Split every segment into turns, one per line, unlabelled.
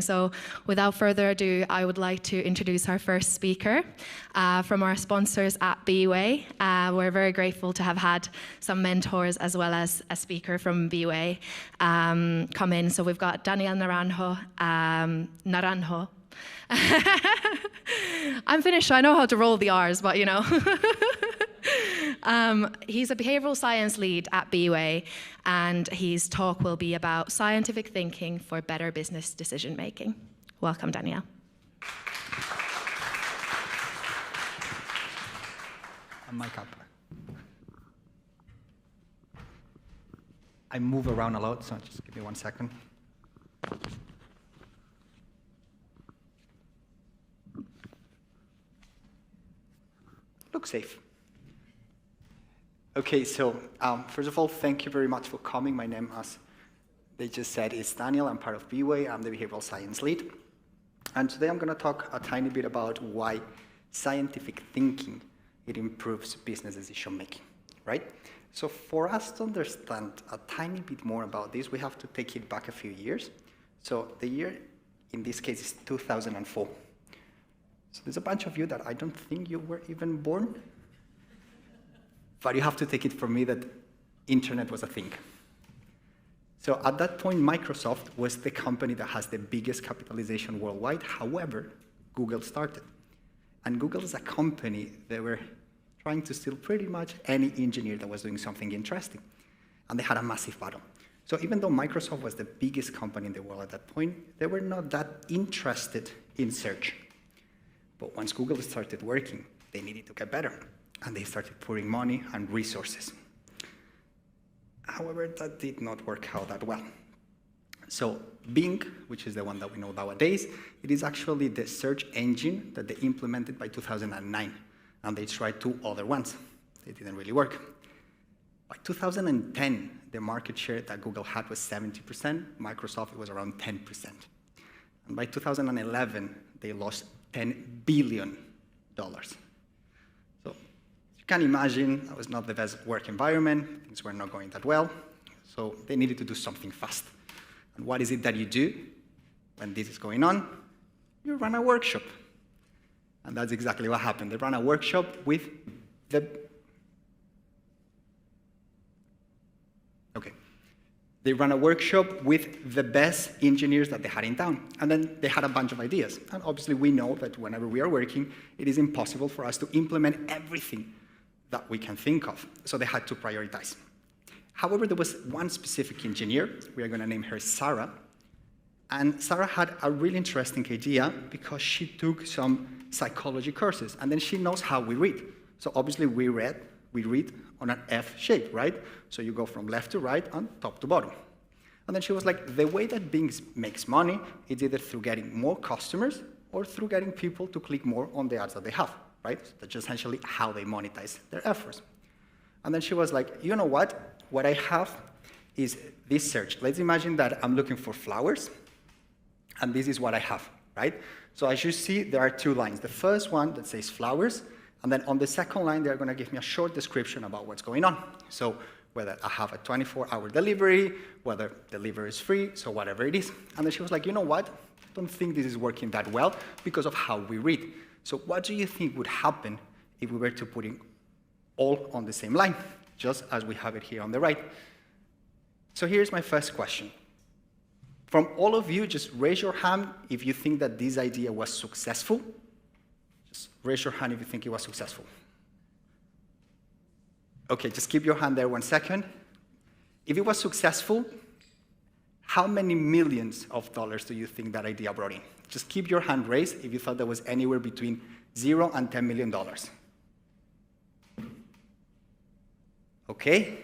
So without further ado, I would like to introduce our first speaker from our sponsors at BeWay. We're very grateful to have had some mentors as well as a speaker from BeWay come in. So we've got Daniel Naranjo. Naranjo. I'm Finnish, so I know how to roll the R's, but you know. He's a behavioral science lead at BeWay, and his talk will be about scientific thinking for better business decision making. Welcome, Daniel.
Mic up. I move around a lot, so just give me 1 second. Look safe. Okay, so first of all, thank you very much for coming. My name, as they just said, is Daniel. I'm part of BeWay. I'm the behavioral science lead. And today I'm going to talk a tiny bit about why scientific thinking, it improves business decision making, right? So for us to understand a tiny bit more about this, we have to take it back a few years. So the year, in this case, is 2004. So there's a bunch of you that I don't think you were even born. But you have to take it from me that internet was a thing. So at that point, Microsoft was the company that has the biggest capitalization worldwide. However, Google started. And Google is a company that were trying to steal pretty much any engineer that was doing something interesting. And they had a massive battle. So even though Microsoft was the biggest company in the world at that point, they were not that interested in search. But once Google started working, they needed to get better. And they started pouring money and resources. However, that did not work out that well. So Bing, which is the one that we know nowadays, it is actually the search engine that they implemented by 2009. And they tried 2 other ones. They didn't really work. By 2010, the market share that Google had was 70%. Microsoft, it was around 10%. And by 2011, they lost $10 billion. You can imagine that was not the best work environment. Things were not going that well. So they needed to do something fast. And what is it that you do when this is going on? You run a workshop. And that's exactly what happened. They ran a workshop with the... They ran a workshop with the best engineers that they had in town. And then they had a bunch of ideas. And obviously we know that whenever we are working, it is impossible for us to implement everything that we can think of. So they had to prioritize. However, there was one specific engineer. We are going to name her Sarah. And Sarah had a really interesting idea because she took some psychology courses. And then she knows how we read. So obviously we read on an F shape, right? So you go from left to right and top to bottom. And then she was like, the way that Bing makes money is either through getting more customers or through getting people to click more on the ads that they have. Right? So that's essentially how they monetize their efforts. And then she was like, you know what? What I have is this search. Let's imagine that I'm looking for flowers, and this is what I have, right? So as you see, there are 2 lines. The first one that says flowers, and then on the second line, they're going to give me a short description about what's going on. So whether I have a 24-hour delivery, whether delivery is free, so whatever it is. And then she was like, you know what? I don't think this is working that well because of how we read. So what do you think would happen if we were to put it all on the same line, just as we have it here on the right? So here's my first question. From all of you, just raise your hand if you think that this idea was successful. Just raise your hand if you think it was successful. Okay, just keep your hand there 1 second. If it was successful, how many millions of dollars do you think that idea brought in? Just keep your hand raised if you thought there was anywhere between 0 and $10 million. Okay,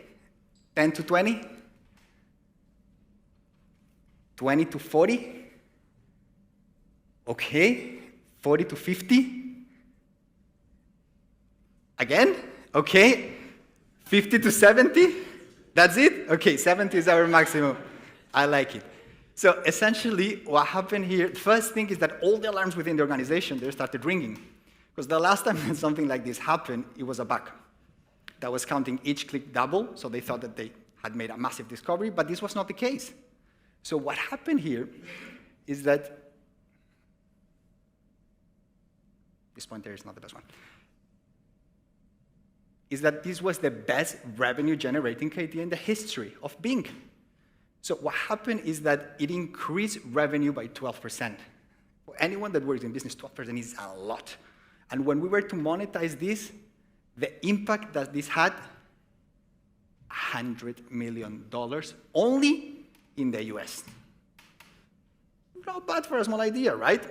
10 to 20? 20 to 40? Okay, 40 to 50? Again? Okay, 50 to 70? That's it? Okay, 70 is our maximum. I like it. So essentially, what happened here, the first thing is that all the alarms within the organization, they started ringing. Because the last time something like this happened, it was a bug that was counting each click double, so they thought that they had made a massive discovery, but this was not the case. So what happened here is that this pointer is not the best one, is that this was the best revenue-generating idea in the history of Bing. So what happened is that it increased revenue by 12%. For anyone that works in business, 12% is a lot. And when we were to monetize this, the impact that this had, $100 million only in the US. Not bad for a small idea, right?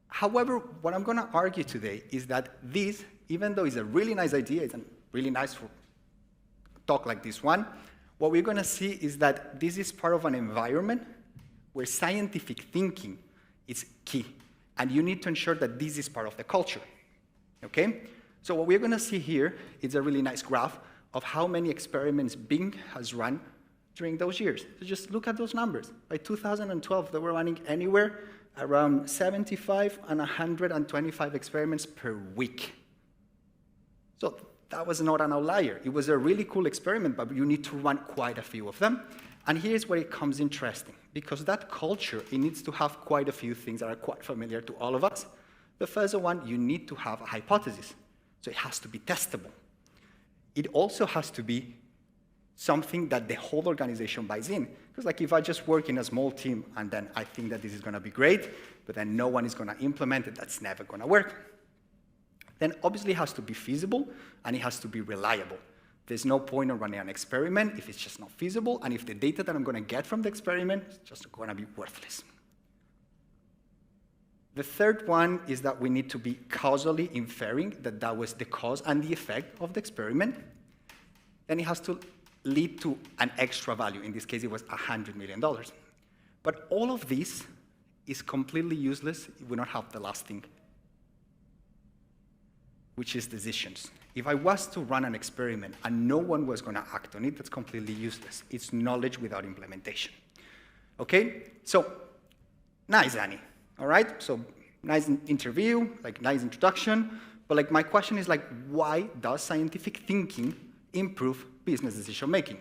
However, what I'm going to argue today is that this, even though it's a really nice idea, it's a really nice talk like this one, what we're going to see is that this is part of an environment where scientific thinking is key. And you need to ensure that this is part of the culture. Okay? So what we're going to see here is a really nice graph of how many experiments Bing has run during those years. So just look at those numbers. By 2012, they were running anywhere around 75 and 125 experiments per week. So that was not an outlier. It was a really cool experiment, but you need to run quite a few of them. And here's where it comes interesting. Because that culture, it needs to have quite a few things that are quite familiar to all of us. The first one, you need to have a hypothesis. So it has to be testable. It also has to be something that the whole organization buys in. Because like if I just work in a small team and then I think that this is going to be great, but then no one is going to implement it, that's never going to work. Then obviously it has to be feasible and it has to be reliable. There's no point in running an experiment if it's just not feasible, and if the data that I'm going to get from the experiment is just going to be worthless. The third one is that we need to be causally inferring that that was the cause and the effect of the experiment. Then it has to lead to an extra value. In this case, it was $100 million. But all of this is completely useless if we don't have the last thing, which is decisions. If I was to run an experiment and no one was going to act on it, that's completely useless. It's knowledge without implementation. Okay? So, nice, Annie. All right? So, nice interview, like nice introduction. But like my question is like, why does scientific thinking improve business decision making?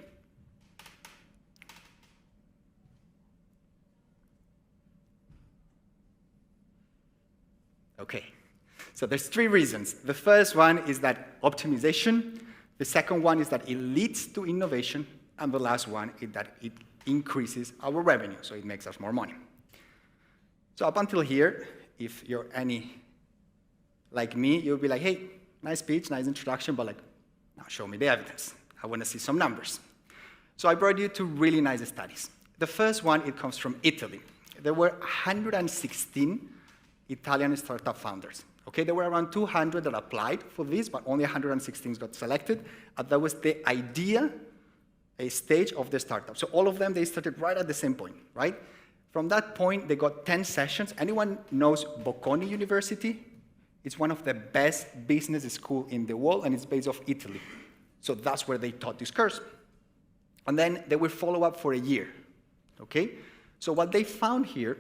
Okay. So there's three reasons. The first one is that optimization. The second one is that it leads to innovation. And the last one is that it increases our revenue, so it makes us more money. So up until here, if you're any like me, you'll be like, hey, nice speech, nice introduction, but like, now show me the evidence. I want to see some numbers. So I brought you two really nice studies. The first one, it comes from Italy. There were 116 Italian startup founders. Okay, there were around 200 that applied for this, but only 116 got selected. And that was the idea, a stage of the startup. So all of them, they started right at the same point, right? From that point, they got 10 sessions. Anyone knows Bocconi University? It's one of the best business schools in the world, and it's based off Italy. So that's where they taught this course. And then they will follow up for a year, okay? So what they found here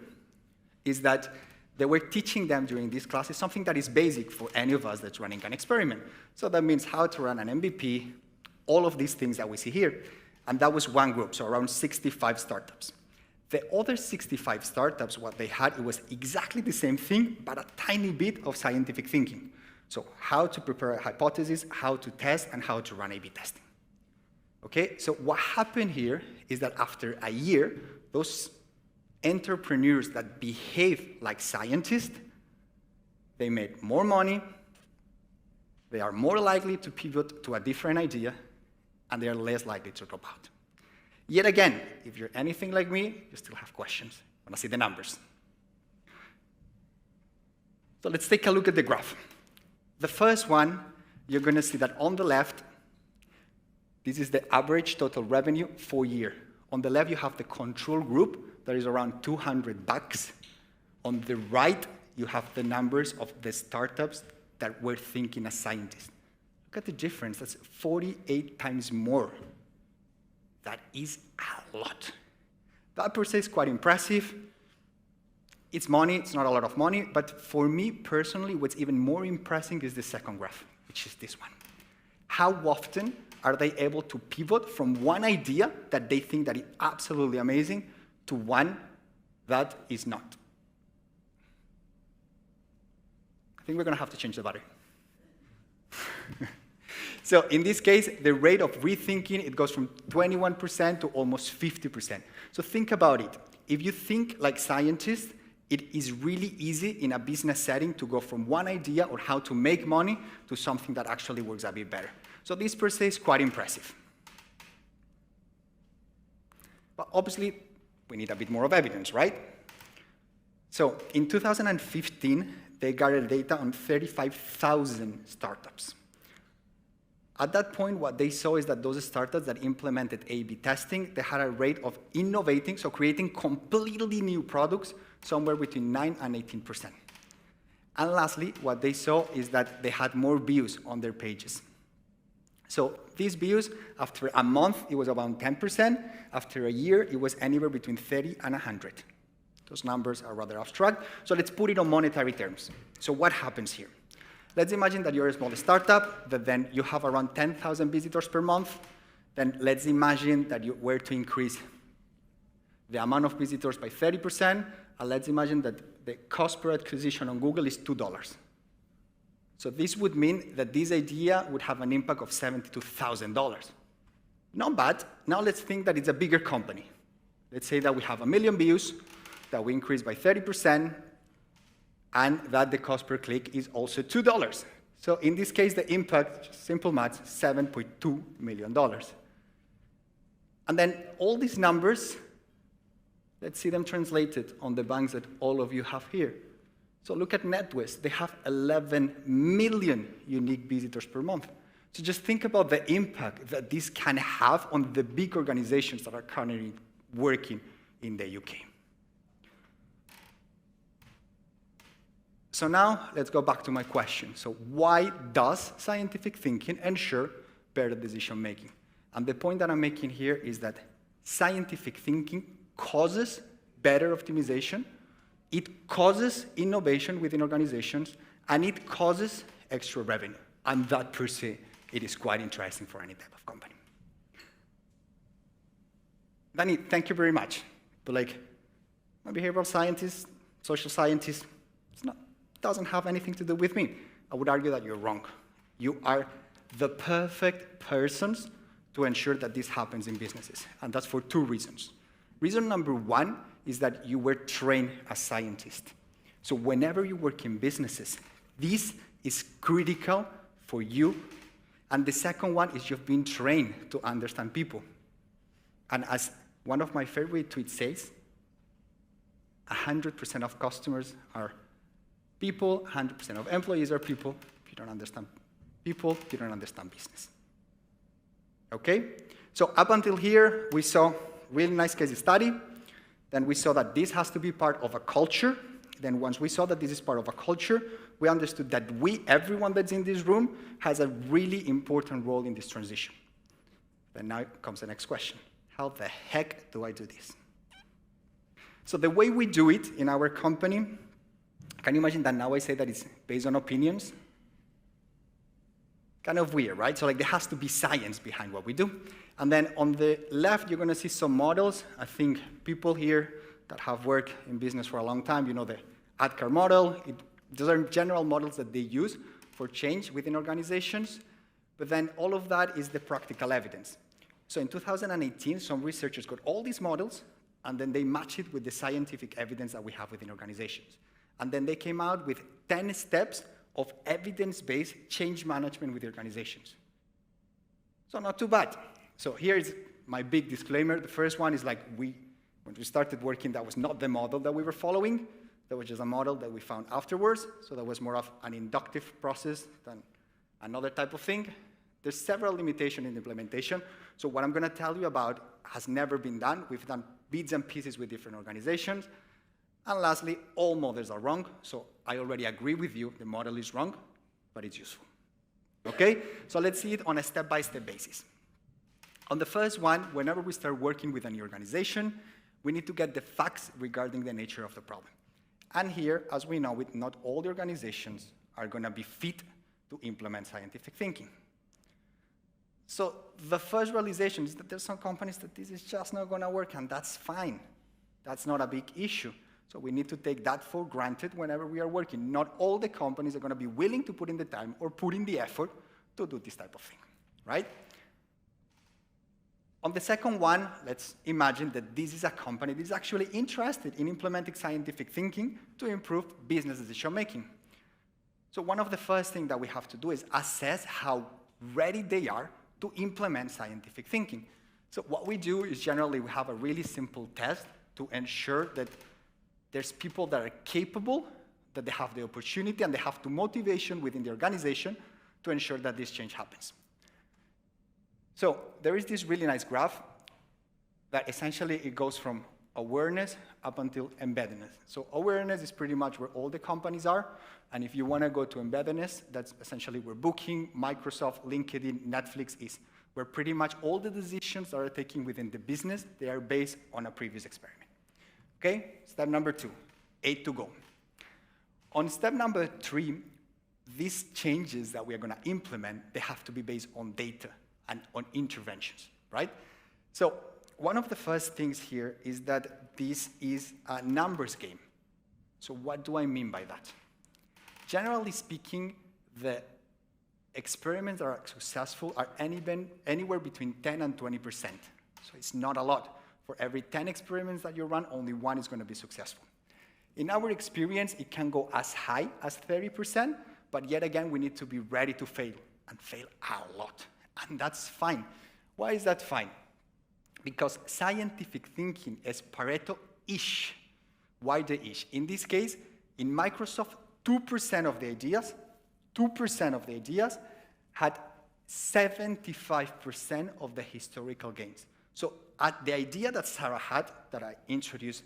is that they were teaching them during these classes something that is basic for any of us that's running an experiment. So that means how to run an MVP, all of these things that we see here. And that was one group, so around 65 startups. The other 65 startups, what they had, it was exactly the same thing, but a tiny bit of scientific thinking. So how to prepare a hypothesis, how to test, and how to run A/B testing. Okay, so what happened here is that after a year, those entrepreneurs that behave like scientists, they made more money, they are more likely to pivot to a different idea, and they are less likely to drop out. Yet again, if you're anything like me, you still have questions. I want to see the numbers. So let's take a look at the graph. The first one, you're going to see that on the left, this is the average total revenue for a year. On the left, you have the control group that is around $200. On the right, you have the numbers of the startups that were thinking as scientists. Look at the difference. That's 48 times more. That is a lot. That per se is quite impressive. It's money, it's not a lot of money, but for me personally, what's even more impressive is the second graph, which is this one. How often are they able to pivot from one idea that they think that is absolutely amazing to one that is not? I think we're going to have to change the battery. So in this case, the rate of rethinking, it goes from 21% to almost 50%. So think about it. If you think like scientists, it is really easy in a business setting to go from one idea or how to make money to something that actually works a bit better. So this per se is quite impressive. But obviously, we need a bit more of evidence, right? So in 2015, they gathered data on 35,000 startups. At that point, what they saw is that those startups that implemented A/B testing, they had a rate of innovating, so creating completely new products, somewhere between 9 and 18%. And lastly, what they saw is that they had more views on their pages. So these views, after a month, it was around 10%. After a year, it was anywhere between 30 and 100. Those numbers are rather abstract, so let's put it on monetary terms. So what happens here? Let's imagine that you're a small startup, that then you have around 10,000 visitors per month. Then let's imagine that you were to increase the amount of visitors by 30%, and let's imagine that the cost per acquisition on Google is $2. So this would mean that this idea would have an impact of $72,000. Not bad. Now let's think that it's a bigger company. Let's say that we have 1 million views, that we increase by 30%, and that the cost per click is also $2. So in this case, the impact, simple math, $7.2 million. And then all these numbers, let's see them translated on the banks that all of you have here. So look at NetWest. They have 11 million unique visitors per month. So just think about the impact that this can have on the big organizations that are currently working in the UK. So now, let's go back to my question. So why does scientific thinking ensure better decision making? And the point that I'm making here is that scientific thinking causes better optimization, it causes innovation within organizations, and it causes extra revenue. And that per se, it is quite interesting for any type of company. Danny, thank you very much. But like, I'm a behavioral scientist, social scientist, doesn't have anything to do with me. I would argue that you're wrong. You are the perfect persons to ensure that this happens in businesses, and that's for 2 reasons. Reason number 1 is that you were trained as scientists. So whenever you work in businesses, this is critical for you. And the second one is you've been trained to understand people. And as one of my favorite tweets says, 100% of customers are people, 100% of employees are people. If you don't understand people, you don't understand business. Okay? So up until here, we saw really nice case study. Then we saw that this has to be part of a culture. Then once we saw that this is part of a culture, we understood that everyone that's in this room, has a really important role in this transition. Then now comes the next question. How the heck do I do this? So the way we do it in our company, can you imagine that now I say that it's based on opinions? Kind of weird, right? So like there has to be science behind what we do. And then on the left, you're going to see some models. I think people here that have worked in business for a long time, you know the ADKAR model. Those are general models that they use for change within organizations. But then all of that is the practical evidence. So in 2018, some researchers got all these models, and then they matched it with the scientific evidence that we have within organizations. And then they came out with 10 steps of evidence-based change management with organizations. So not too bad. So here is my big disclaimer. The first one is like when we started working, that was not the model that we were following. That was just a model that we found afterwards. So that was more of an inductive process than another type of thing. There's several limitations in implementation. So what I'm going to tell you about has never been done. We've done bits and pieces with different organizations. And lastly, all models are wrong. So I already agree with you. The model is wrong, but it's useful. Okay? So let's see it on a step-by-step basis. On the first one, whenever we start working with any organization, we need to get the facts regarding the nature of the problem. And here, as we know, not all the organizations are going to be fit to implement scientific thinking. So the first realization is that there's some companies that this is just not going to work, and that's fine. That's not a big issue. So we need to take that for granted whenever we are working. Not all the companies are going to be willing to put in the time or put in the effort to do this type of thing, right? On the second one, let's imagine that this is a company that is actually interested in implementing scientific thinking to improve business decision making. So one of the first things that we have to do is assess how ready they are to implement scientific thinking. So what we do is generally we have a really simple test to ensure that there's people that are capable, that they have the opportunity, and they have the motivation within the organization to ensure that this change happens. So there is this really nice graph that essentially it goes from awareness up until embeddedness. So awareness is pretty much where all the companies are, and if you want to go to embeddedness, that's essentially where Booking, Microsoft, LinkedIn, Netflix is, where pretty much all the decisions that are taken within the business, they are based on a previous experiment. Okay, step number 2, 8 to go. On step number 3, these changes that we are going to implement, they have to be based on data and on interventions, right? So one of the first things here is that this is a numbers game. So what do I mean by that? Generally speaking, the experiments that are successful are anywhere between 10 and 20%. So it's not a lot. For every 10 experiments that you run, only 1 is going to be successful. In our experience, it can go as high as 30%, but yet again, we need to be ready to fail, and fail a lot. And that's fine. Why is that fine? Because scientific thinking is Pareto-ish. Why the ish? In this case, in Microsoft, 2% of the ideas had 75% of the historical gains. So the idea that Sarah had, that I introduced,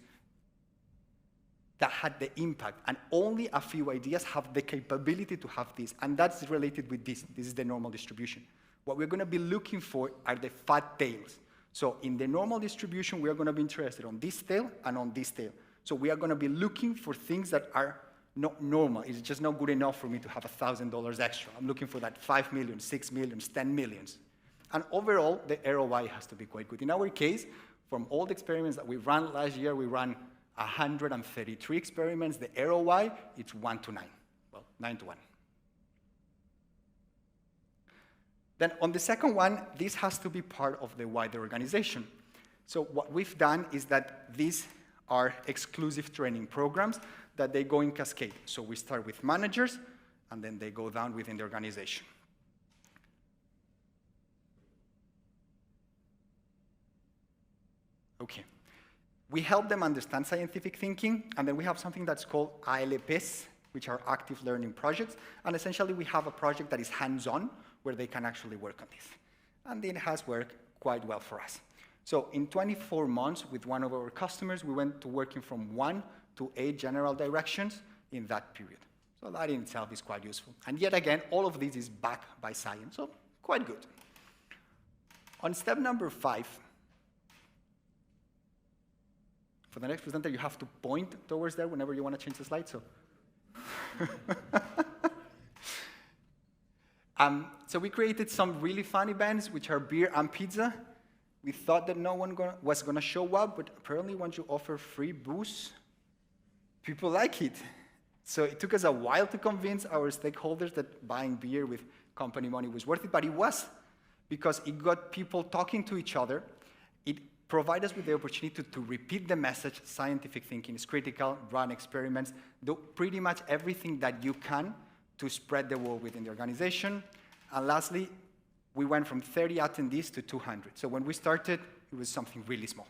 that had the impact, and only a few ideas have the capability to have this, and that's related with this. This is the normal distribution. What we're going to be looking for are the fat tails. So in the normal distribution, we are going to be interested on this tail and on this tail. So we are going to be looking for things that are not normal. It's just not good enough for me to have $1,000 extra. I'm looking for that 5 million, 6 million, 10 millions. And overall, the ROI has to be quite good. In our case, from all the experiments that we ran last year, we ran 133 experiments. The ROI, it's 1 to 9. Well, 9 to 1. Then on the second one, this has to be part of the wider organization. So what we've done is that these are exclusive training programs that they go in cascade. So we start with managers, and then they go down within the organization. Okay. We help them understand scientific thinking, and then we have something that's called ALPs, which are active learning projects, and essentially we have a project that is hands-on, where they can actually work on this. And it has worked quite well for us. So in 24 months with one of our customers, we went to working from 1 to 8 general directions in that period. So that in itself is quite useful. And yet again, all of this is backed by science, so quite good. On step number 5, for the next presenter, you have to point towards there whenever you want to change the slide. So we created some really fun events, which are beer and pizza. We thought that no one was going to show up, but apparently once you offer free booze, people like it. So it took us a while to convince our stakeholders that buying beer with company money was worth it, but it was, because it got people talking to each other. It provided us with the opportunity to repeat the message, scientific thinking is critical, run experiments, do pretty much everything that you can to spread the word within the organization. And lastly, we went from 30 attendees to 200. So when we started, it was something really small.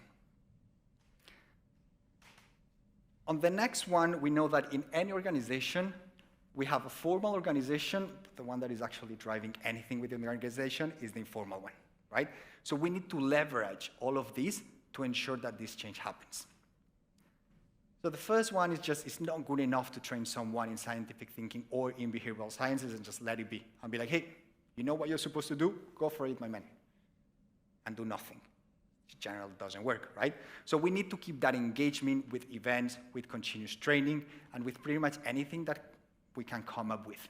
On the next one, we know that in any organization, we have a formal organization. The one that is actually driving anything within the organization is the informal one, right? So we need to leverage all of these to ensure that this change happens. So the first one is just, it's not good enough to train someone in scientific thinking or in behavioral sciences and just let it be. And be like, hey, you know what you're supposed to do? Go for it, my man. And do nothing. It generally doesn't work, right? So we need to keep that engagement with events, with continuous training, and with pretty much anything that we can come up with.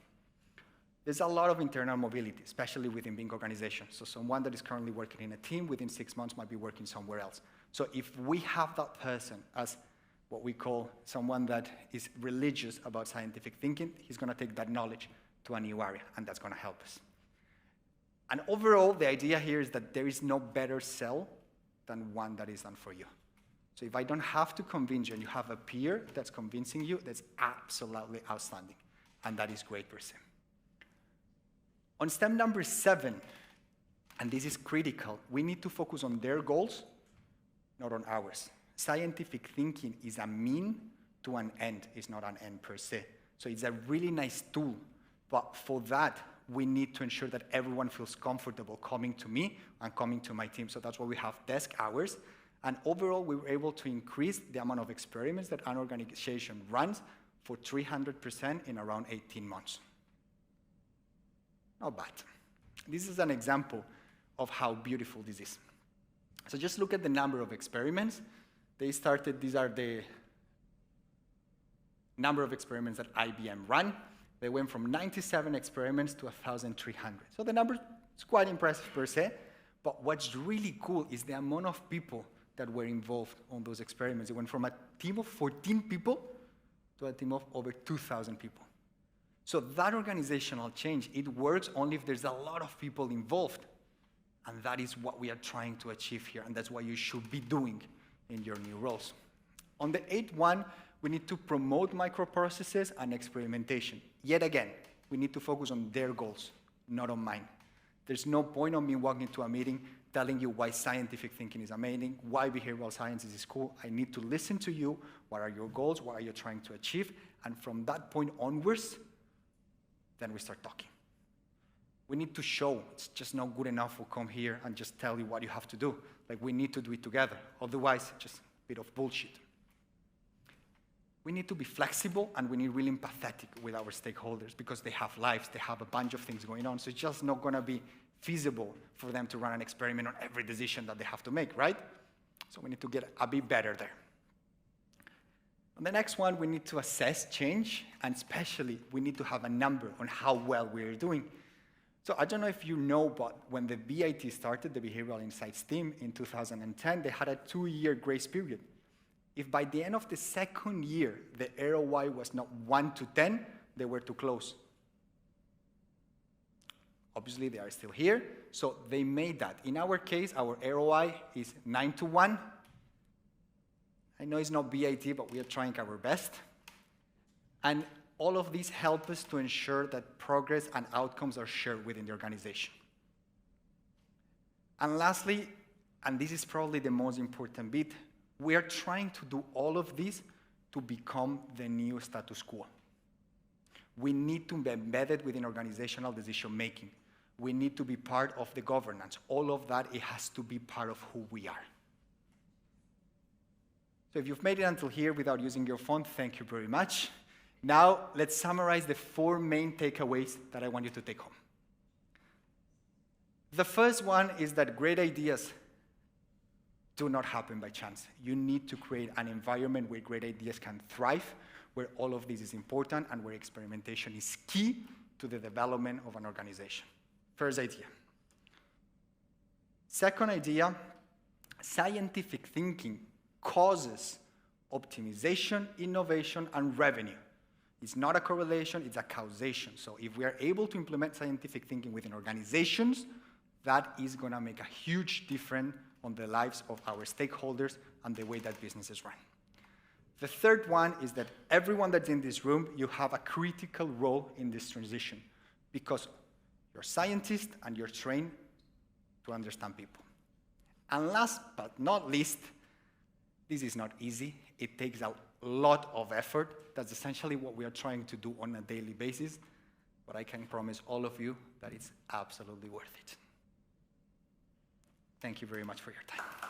There's a lot of internal mobility, especially within big organizations. So someone that is currently working in a team within 6 months might be working somewhere else. So if we have that person as what we call someone that is religious about scientific thinking, he's going to take that knowledge to a new area, and that's going to help us. And overall, the idea here is that there is no better sell than one that is done for you. So if I don't have to convince you and you have a peer that's convincing you, that's absolutely outstanding. And that is great per se. On step number 7, and this is critical, we need to focus on their goals, not on ours. Scientific thinking is a mean to an end, it's not an end per se. So it's a really nice tool, but for that, we need to ensure that everyone feels comfortable coming to me and coming to my team. So that's why we have desk hours. And overall, we were able to increase the amount of experiments that an organization runs for 300% in around 18 months. Not bad. This is an example of how beautiful this is. So just look at the number of experiments. These are the number of experiments that IBM ran. They went from 97 experiments to 1,300. So the number is quite impressive per se, but what's really cool is the amount of people that were involved on those experiments. It went from a team of 14 people to a team of over 2,000 people. So that organizational change, it works only if there's a lot of people involved. And that is what we are trying to achieve here, and that's what you should be doing in your new roles. On the 8th one, we need to promote microprocesses and experimentation. Yet again, we need to focus on their goals, not on mine. There's no point on me walking into a meeting telling you why scientific thinking is amazing, why behavioral sciences is cool. I need to listen to you. What are your goals? What are you trying to achieve? And from that point onwards, then we start talking. We need to show. It's just not good enough to come here and just tell you what you have to do. Like, we need to do it together. Otherwise, just a bit of bullshit. We need to be flexible, and we need really empathetic with our stakeholders because they have lives, they have a bunch of things going on. So it's just not going to be feasible for them to run an experiment on every decision that they have to make, right? So we need to get a bit better there. On the next one, we need to assess change, and especially we need to have a number on how well we're doing. So I don't know if you know, but when the BIT started, the Behavioral Insights team, in 2010, they had a 2-year grace period. If by the end of the 2nd year, the ROI was not 1 to 10, they were too close. Obviously, they are still here, so they made that. In our case, our ROI is 9 to 1. I know it's not BIT, but we are trying our best. And all of these help us to ensure that progress and outcomes are shared within the organization. And lastly, and this is probably the most important bit, we are trying to do all of this to become the new status quo. We need to be embedded within organizational decision-making. We need to be part of the governance. All of that, it has to be part of who we are. So if you've made it until here without using your phone, thank you very much. Now, let's summarize the 4 main takeaways that I want you to take home. The first one is that great ideas do not happen by chance. You need to create an environment where great ideas can thrive, where all of this is important, and where experimentation is key to the development of an organization. First idea. Second idea, scientific thinking causes optimization, innovation, and revenue. It's not a correlation, it's a causation. So if we are able to implement scientific thinking within organizations, that is going to make a huge difference on the lives of our stakeholders and the way that businesses run. The third one is that everyone that's in this room, you have a critical role in this transition because you're scientists and you're trained to understand people. And last but not least, this is not easy. It takes a lot of effort. That's essentially what we are trying to do on a daily basis. But I can promise all of you that it's absolutely worth it. Thank you very much for your time.